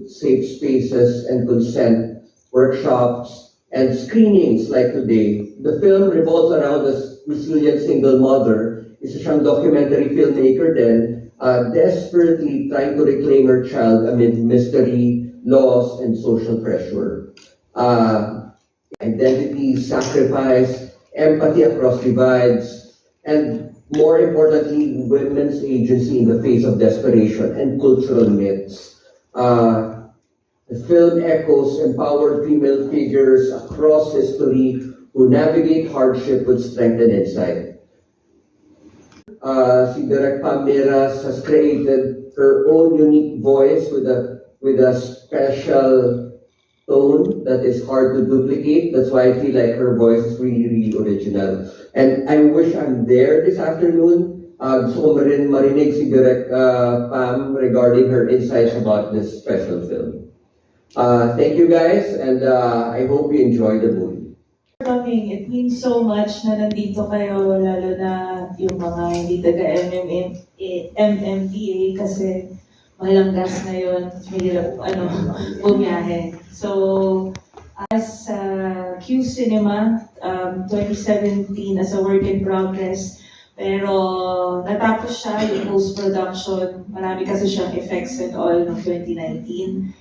Safe spaces and consent, workshops, and screenings like today. The film revolves around a resilient single mother. Isa siyang documentary filmmaker din, desperately trying to reclaim her child amid mystery, loss, and social pressure. Identity, sacrifice, empathy across divides, and more importantly, women's agency in the face of desperation and cultural myths. The film echoes empowered female figures across history who navigate hardship with strength and insight. Si Direk Pam Miras has created her own unique voice with a special tone that is hard to duplicate. That's why I feel like her voice is really, really original. And I wish I'm there this afternoon. Gusto ko rin marinig si Direk Pam regarding her insights about this special film. Thank you guys, and I hope you enjoy the movie. It means so much na nandito kayo, lalo na yung mga hindi taga-MMDA kasi mahalang gas na yun, mahirap bumiyahe. So, as Q Cinema, 2017 as a work in progress, pero natapos siya yung post-production, marami kasi siyang effects and all ng 2019.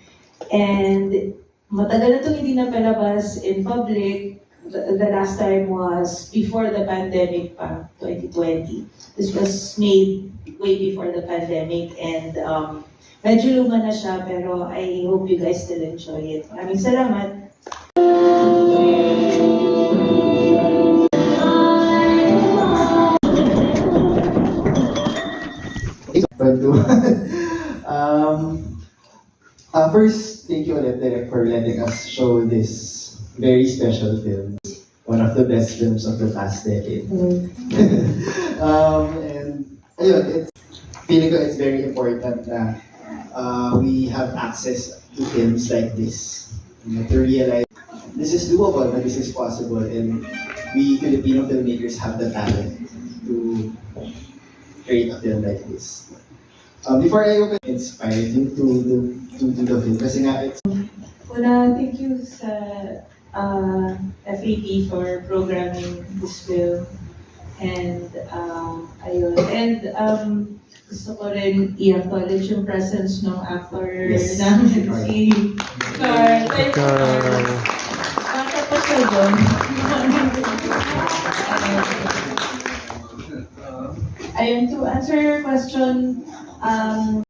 And matagal na itong hindi napalabas in public. The last time was before the pandemic pa, 2020. This was made way before the pandemic, and medyo luma na siya, pero I hope you guys still enjoy it. Maraming salamat. First, thank you ulit, Direk, for letting us show this very special film. One of the best films of the past decade. And ayun, feeling ko it's very important na we have access to films like this. To realize this is doable, that this is possible, and we Filipino filmmakers have the talent to create a film like this. Before I open, inspired you to do the film kasi nga it's... Una, thank you sa FAP for programming this film. And ayun. And gusto ko rin i-acknowledge yung presence ng actor namin, si Carl. Baka po siya doon. Ayun, to answer your question,